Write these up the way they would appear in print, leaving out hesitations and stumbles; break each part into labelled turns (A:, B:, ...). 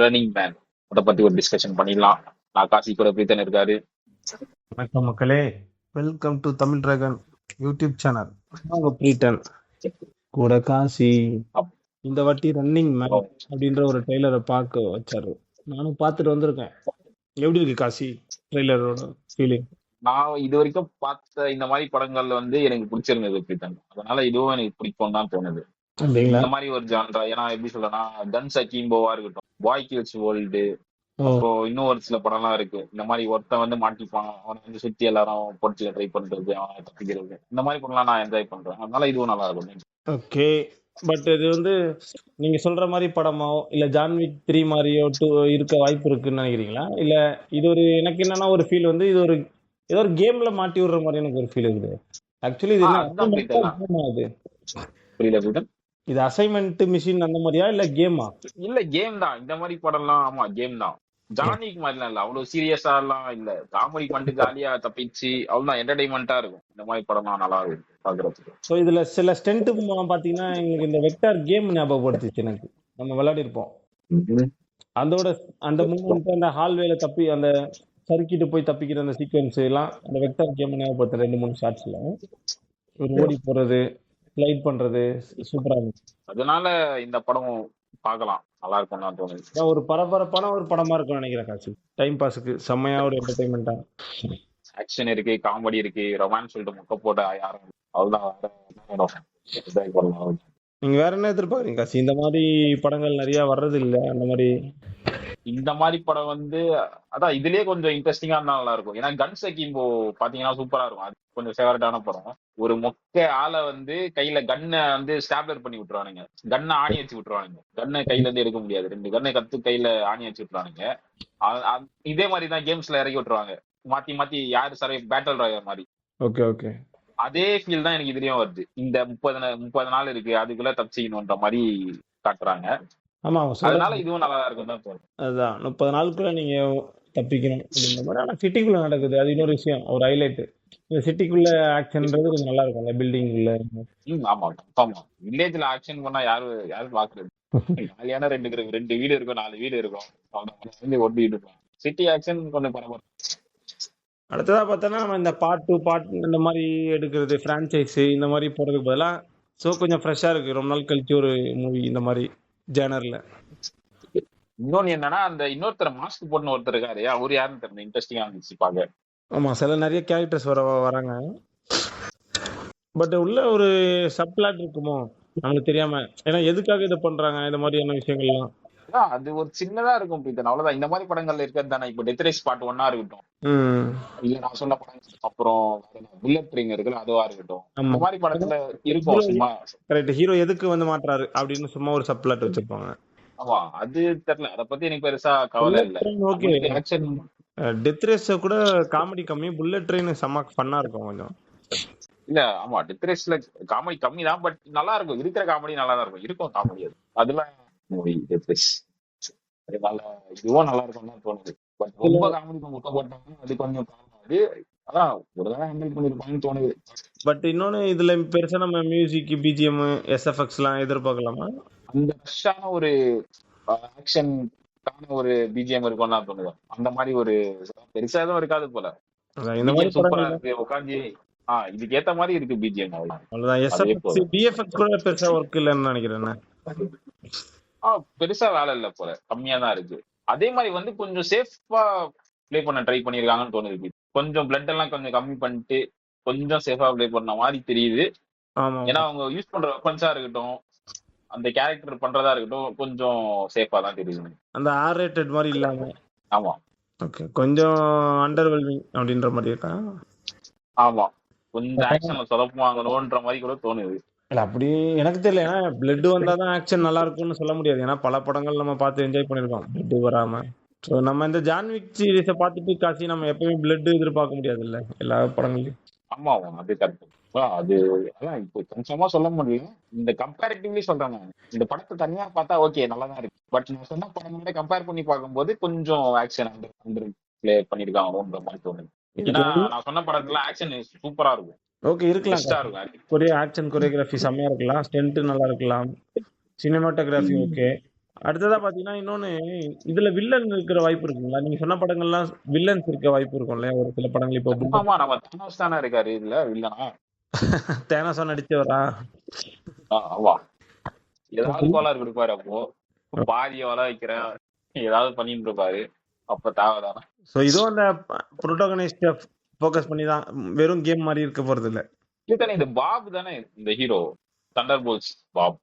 A: Running man அதை பத்தி ஒரு டிஸ்கஷன் பண்ணிடலாம். நான் காசி கூட பிரீத்தன் இருக்காரு.
B: வணக்கம் மக்களே, welcome to Tamil dragon YouTube channel. நாங்க பிரீட்டன் கூட காசி. இந்த வாட்டி ரன்னிங் மேன் அப்படின்ற ஒரு ட்ரெய்லரை பார்க்க வச்சாரு. நானும் பார்த்துட்டு வந்திருக்கேன். எப்படி இருக்கு காசி ட்ரெய்லரோட ஃபீலிங்?
A: நான் இது வரைக்கும் பார்த்த இந்த மாதிரி படங்கள்ல வந்து எனக்கு பிடிச்சிருந்தது பிரீத்தன். அதனால இதுவும் எனக்கு பிடிக்கும் தான் தோணுது.
B: அப்படிங்களா?
A: இந்த மாதிரி ஒரு ஜான்ரா, ஏன்னா எப்படி சொல்லனா, கன்ஸ் அக்கீம்போவா இருக்கட்டும், பாய் கில்ஸ் வேர்ல்டு, அப்புறம் இன்னும் ஒரு சில படம்லாம் இருக்கு. இந்த மாதிரி ஒருத்தன் வந்து மாட்டிப்பான், அவனை வந்து சுத்தி எல்லாரும் பொடிச்சுக்க ட்ரை பண்றது, அவனை தப்பிக்கிறது, இந்த மாதிரி படம்லாம் நான் என்ஜாய் பண்றேன். அதனால இதுவும் நல்லா இருக்கும்.
B: ஓகே, பட் இது வந்து நீங்க சொல்ற மாதிரி படமோ இல்ல ஜான்விக் 3 மாதிரியோ 2 இருக்க வாய்ப்பு இருக்குன்னு நினைக்கிறீங்களா? இல்ல இது ஒரு எனக்கு என்னன்னா ஒரு ஃபீல் வந்து இது ஒரு ஏதோ ஒரு கேம்ல மாட்டி விடுற மாதிரி எனக்கு ஒரு ஃபீல் இருக்குது. ஆக்சுவலி இது என்ன அது
A: புரியல பிரீத்தன்.
B: இது அசைன்மெண்ட் மிஷின் அந்த மாதிரியா இல்ல கேமா?
A: இல்ல கேம் தான். இந்த மாதிரி படம்லாம் ஆமா கேம் தான். ஜானிக் மாதிரிலாம் இல்ல, அவ்வளவு சீரியஸா எல்லாம் இல்ல. காமெடி பண்ணிட்டு ஜாலியா தப்பிச்சு அவ்வளவுதான், என்டர்டைன்மெண்டா இருக்கும். இந்த மாதிரி படம்லாம் நல்லா இருக்கும் பாக்குறதுக்கு.
B: ஸோ இதுல சில ஸ்டென்ட் பாத்தீங்கன்னா எங்களுக்கு இந்த வெக்டார் கேம் ஞாபகப்படுத்துச்சு. எனக்கு நம்ம விளையாடி இருப்போம். அதோட அந்த மூமெண்ட், அந்த ஹால்வேல தப்பி அந்த சறுக்கிட்டு போய் தப்பிக்கிற அந்த சீக்வன்ஸ் எல்லாம் அந்த வெக்டார் கேம் ஞாபகப்படுத்த 2-3 ஷாட்ஸ்ல ஒரு ஓடி போறது, ஸ்லைட் பண்றது சூப்பரா இருந்துச்சு.
A: அதனால இந்த படம் பார்க்கலாம், நல்லா இருக்கும் தான் தோணுது.
B: ஒரு பரபரப்பான ஒரு படமா இருக்கும்னு நினைக்கிறேன் காசி. டைம் பாஸுக்கு செம்மையா ஒரு என்டர்டைன்மெண்டா.
A: ஆக்ஷன் இருக்கு, காமெடி இருக்கு, ரொமான்ஸ் சொல்லிட்டு முக்க போட யாரும் அவ்வளவுதான்.
B: நீங்க வேற என்ன எதிர்பார்க்கறீங்க காசி? இந்த மாதிரி படங்கள் நிறைய வர்றது இல்ல. அந்த மாதிரி
A: இந்த மாதிரி படம் வந்து அதான் இதுலயே கொஞ்சம் இன்ட்ரெஸ்டிங்கா இருந்தா நல்லா இருக்கும். ஏன்னா கன்ஸ் அக்கீம்போ பாத்தீங்கன்னா சூப்பரா இருக்கும். அது கொஞ்சம் ஃபேவரட்டான படம். ஒரு மொக்க ஆளை வந்து கையில கன்னை வந்து ஸ்டாப்லர் பண்ணி விட்டுருவானுங்க, கன்னை ஆணி வச்சு விட்டுருவானுங்க. கன்னை கையில இருந்து எடுக்க முடியாது, 2 கன்னை கத்து கையில ஆணி வச்சு விட்டுருவானுங்க. இதே மாதிரிதான் கேம்ஸ்ல இறக்கி விட்டுருவாங்க, மாத்தி மாத்தி யாரு சர்வை பேட்டல் ராயல் மாதிரி.
B: ஓகே ஓகே, அதே
A: ஃபீல் தான் எனக்கு இதுலயும் வருது. இந்த 30 நாள் இருக்கு, அதுக்குள்ள தப்பிச்சிக்கணும்ன்ற மாதிரி காட்டுறாங்க.
B: ஆமா,
A: அதனால இதுவும் நல்லா இருக்கும் தான் தோணுது.
B: அதுதான் 30 நாளுக்குள்ள நீங்க தப்பிக்கணும் அப்படின்ற மாதிரி. ஆனா சிட்டிக்குள்ள நடக்குது, அது இன்னொரு விஷயம், ஒரு ஹைலைட். இந்த சிட்டிக்குள்ள ஆக்ஷன்ன்றது கொஞ்சம் நல்லா இருக்கும், அந்த பில்டிங் உள்ள.
A: ஆமா ஆமா, வில்லேஜ்ல ஆக்ஷன் பண்ணா யாரும் பாக்குறது. ஜாலியான 2 வீடு இருக்கும், 4 வீடு இருக்கும், ஓட்டிட்டு இருப்போம். சிட்டி ஆக்ஷன் கொஞ்சம் பரவாயில்ல.
B: அடுத்ததா பார்த்தோன்னா நம்ம இந்த பார்ட் 2 பார்ட் இந்த மாதிரி எடுக்கிறது, பிரான்ச்சைஸ் இந்த மாதிரி போறதுக்கு பதிலா ஸோ கொஞ்சம் ஃப்ரெஷ்ஷா இருக்கு. ரொம்ப நாள் கழிச்சு ஒரு மூவி இந்த மாதிரி ஜேனர்ல.
A: இன்னொன்னு என்னன்னா, அந்த இன்னொருத்தர் மாஸ்க் போட்டு ஒருத்தர் இருக்காரு, அவரு யாருன்னு தெரியல, இன்ட்ரெஸ்டிங்கா இருந்துச்சு பாக்க.
B: ஆமா, சில நிறைய கேரக்டர்ஸ் வராங்க. பட் உள்ள ஒரு சப்ளாட் இருக்குமோ நம்மளுக்கு தெரியாம. ஏன்னா எதுக்காக இதை பண்றாங்க இந்த மாதிரியான விஷயங்கள்லாம்.
A: அது ஒரு சின்னதா இருக்கும் பிரீத்தன், அவ்வளவுதான். இந்த மாதிரி படங்கள்ல இருக்கிறது தானே. இப்போ டெத் ரேஸ் பார்ட் 1 இருக்கட்டும், இல்ல நான் சொன்ன படம், அப்புறம் புல்லட் ட்ரெயின் இருக்குல்ல, அதுவா இருக்கட்டும், இந்த மாதிரி படத்துல இருக்கும். சும்மா
B: கரெக்ட், ஹீரோ எதுக்கு வந்து மாட்டுறாரு அப்படின்னு சும்மா ஒரு சப்ளாட் வச்சிருப்பாங்க.
A: ஆமா, அது தெரியல, அத பத்தி எனக்கு பெருசா கவலை இல்ல.
B: ஓகே, டெத் ரேஸ் கூட காமெடி கம்மி, புல்லட் ட்ரெயின் செம்ம ஃபன்னா இருக்கும் கொஞ்சம்.
A: இல்ல ஆமா, டெத் ரேஸ்ல காமெடி கம்மி தான், பட் நல்லா இருக்கும். இருக்கிற காமெடி நல்லா தான் இருக்கும் காமெடி. அதெல்லாம் மூவி டெத் ரேஸ், அதனால இதுவும் நல்லா இருக்கும் தான் தோணுது. பட் ரொம்ப காமெடி முட்டை போட்டாங்க, அது கொஞ்சம் அது அதான் ஒரு தடவை ஹேண்டில் பண்ணிருப்பாங்கன்னு தோணுது.
B: பட் இன்னொன்னு இதுல பெருசா நம்ம மியூசிக், பிஜிஎம், எஸ்எஃப்எக்ஸ் எல்லாம் எதிர்பார்க்கலாமா?
A: அந்த ஃப்ரெஷ்ஷான ஒரு ஆக்ஷன் ஒரு பிஜிஎம் இருக்கும் தான் தோணுது. அந்த மாதிரி ஒரு பெருசா எதுவும் இருக்காது போல. இந்த மாதிரி சூப்பரா இருக்கு, உட்காந்து இதுக்கு ஏத்த மாதிரி இருக்கு பிஜிஎம்.
B: அவ்வளவுதான். எஸ்எஃப்எக்ஸ், பிஎஃப்எக்ஸ் கூட பெருசா ஒர்க் இல்லைன்னு நினைக்கிறேன்.
A: பெருசா வேலை இல்ல போல, கம்மியா தான் இருக்கு. அதே மாதிரி வந்து கொஞ்சம் சேஃபா பிளே பண்ண ட்ரை பண்ணிருக்காங்கன்னு தோணுது. கொஞ்சம் பிளட் எல்லாம் கொஞ்சம் கம்மி பண்ணிட்டு கொஞ்சம் சேஃபா பிளே பண்ண மாதிரி தெரியுது. ஏன்னா அவங்க யூஸ் பண்ற வெப்பன்ஸா இருக்கட்டும், அந்த கேரக்டர் பண்றதா இருக்கட்டும், கொஞ்சம் சேஃபா தான் தெரியுது.
B: அந்த ஆர் ரேட்டட் மாதிரி இல்லாம.
A: ஆமா,
B: ஓகே, கொஞ்சம் அண்டர்வெல்மிங் அப்படின்ற மாதிரி இருக்கா?
A: ஆமா, கொஞ்சம் ஆக்ஷன்ல சொதப்புவாங்கன்ற மாதிரி கூட தோணுது.
B: இல்ல அப்படி எனக்கு தெரியல. ஏன்னா பிளட் வந்தாதான் ஆக்ஷன் நல்லா இருக்கும்னு சொல்ல முடியாது. ஏன்னா பல படங்கள் நம்ம பார்த்து என்ஜாய் பண்ணிருக்கோம் பிளட் வராம. ஸோ நம்ம இந்த ஜான்விக் சீரீஸை பார்த்துட்டு காசி நம்ம எப்பவுமே பிளட் எதிர்பார்க்க முடியாது இல்ல எல்லா படங்களையும்.
A: ஆமா, அது கரெக்ட். அது அதான் இப்போ கொஞ்சமா சொல்ல முடியல. இந்த கம்பேரிட்டிவ்லி சொல்றேன் நான். இந்த படத்தை தனியா பார்த்தா ஓகே நல்லா தான் இருக்கு. பட் நான் சொன்ன படங்களோட கம்பேர் பண்ணி பார்க்கும்போது கொஞ்சம் ஆக்ஷன் அண்டர் பிளே பண்ணிருக்காங்கன்ற மாதிரி தோணுது. ஏன்னா நான் சொன்ன படத்துல ஆக்ஷன் சூப்பரா இருக்கும்.
B: ஓகே, இருக்கலாம். கொரிய ஆக்ஷன் கொரியோகிராஃபி செம்மையா இருக்கலாம், ஸ்டென்ட் நல்லா இருக்கலாம், சினிமாட்டோகிராஃபி ஓகே. அடுத்ததா பாத்தீங்கன்னா இன்னொன்னு, இதுல வில்லன் இருக்கிற வாய்ப்பு இருக்குங்களா? நீங்க சொன்ன படங்கள்லாம் வில்லன்ஸ் இருக்க வாய்ப்பு இருக்கும்ல ஒரு சில படங்கள். இப்போ
A: ஆமா நம்ம தானோஸ் தானே இருக்காரு இதுல வில்லனா.
B: தேனாசா நடிச்சவரா?
A: ஆமா ஏதாவது கோளாறு கொடுப்பாரு. அப்போ பாதிய வள வைக்கிறேன் ஏதாவது பண்ணிட்டு இருப்பாரு. அப்ப தேவைதானே.
B: சோ இதுவும் அந்த புரோட்டகனிஸ்ட ஃபோக்கஸ் பண்ணி தான், வெறும் கேம் மாதிரி இருக்க போறது இல்ல.
A: இதுதானே இந்த பாப் தானே இந்த hero, Thunderbolts Bob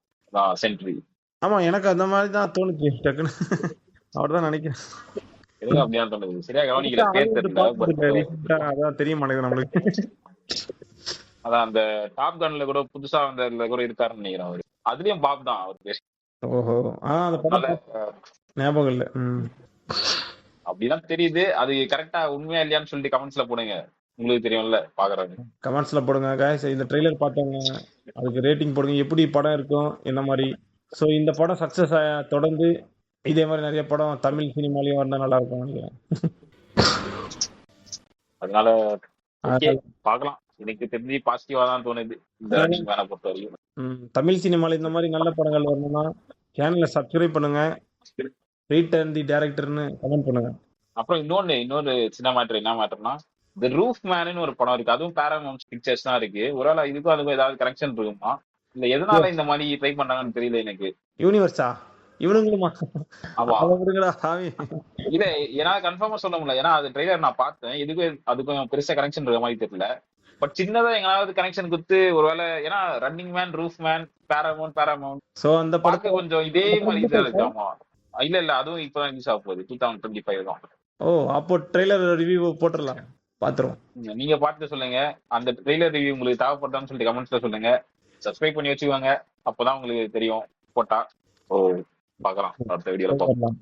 A: Sentry.
B: ஆமா, எனக்கு அந்த மாதிரி தான் தோணுச்சு டக்குன்னு. அவர்தான் நினைக்கிறேன்.
A: எதுவும் அப்படியா தோணுது. சரியா கவனிக்கல, பேர்
B: ஹாலிவுட்
A: தெரியல.
B: பார்த்தது
A: பட்
B: இல்ல ரீசெண்டா, அதான் தெரிய மாட்டேங்குது நம்மளுக்கு.
A: அதான் அந்த டாப் கன்ல கூட புதுசா வந்ததுல கூட இருக்காருன்னு நினைக்கிறேன் அவரு. அதுலயும் பாப் தான் அவர் பேர்.
B: ஓஹோ. அந்த
A: அதனால
B: படம் ஞாபகம் இல்ல.
A: அப்படிதான் தெரியுது. அது கரெக்டா உண்மையா இல்லையான்னு சொல்லிட்டு கமெண்ட்ஸ்ல போடுங்க, உங்களுக்கு தெரியும்ல பாக்குறாங்க.
B: கமெண்ட்ஸ்ல போடுங்க guys. இந்த ட்ரெய்லர் பார்த்தவங்க அதுக்கு ரேட்டிங் போடுங்க, எப்படி படம் இருக்கும், என்ன மாதிரி. ஸோ இந்த படம் சக்சஸ் தொடர்ந்து இதே மாதிரி நிறைய படம் தமிழ் சினிமாலையும் வந்தா நல்லா இருக்கும் நினைக்கிறேன்.
A: அதனால ஓகே
B: அதனால
A: பாக்கலாம். எனக்கு தெரிஞ்சு பாசிட்டிவா தான் தோணுது இந்த ரன்னிங் மேனை பொறுத்த வரைக்கும்.
B: தமிழ் சினிமால இந்த மாதிரி நல்ல படங்கள் வரணும்னா சேனலை சப்ஸ்கிரைப் பண்ணுங்க, ரீட் அண்ட் தி டைரக்டர்னு கமெண்ட் பண்ணுங்க.
A: அப்புறம் இன்னொரு சின்ன மேட்டர் என்ன மேட்டர்னா, இந்த ரூஃப் மேனு ஒரு படம் இருக்கு. அதுவும் பேராமவுண்ட் பிக்சர்ஸ் தான் இருக்கு. ஒருவேளை இதுக்கும் அதுக்கும் ஏதாவது கனெக்ஷன் இருக்குமா, இல்ல எதனால இந்த மாதிரி ட்ரை பண்றாங்கன்னு தெரியல எனக்கு.
B: யூனிவர்ஸா இவனுங்களுமா?
A: ஆமா
B: அதை விடுங்கடா சாமி.
A: இல்ல என்னால கன்ஃபார்மா சொல்ல முடியல. ஏன்னா அது ட்ரெய்லர் நான் பார்த்தேன். இதுக்கும் அதுக்கும் பெருசா கனெக்ஷன் இருக்க மாதிரி தெரியல. பட் சின்னதா எங்களாவது கனெக்ஷன் கொடுத்து ஒருவேளை, ஏன்னா running man, roof man, Paramount
B: so அந்த படத்தை
A: பார்க்க கொஞ்சம் இதே மாதிரி தான் இருக்கு. ஆமா இல்ல அதுவும் இப்பதான் ரிலீஸ் ஆக போகுது, 2025 தான்.
B: ஓ, அப்போ ட்ரெய்லர் ரிவ்யூ போட்டுடலாம், பாத்துருவோம்.
A: நீங்க பார்த்து சொல்லுங்க. அந்த ட்ரெய்லர் ரிவ்யூ உங்களுக்கு தேவைப்படுதான்னு சொல்லிட்டு கமெண்ட்ஸ்ல சொல்லுங்க. சப்ஸ்கிரைப் பண்ணி வச்சுக்கோங்க, அப்பதான் உங்களுக்கு தெரியும் போட்டா. ஓ பார்க்கலாம் அடுத்த வீடியோல பார்க்கலாம்.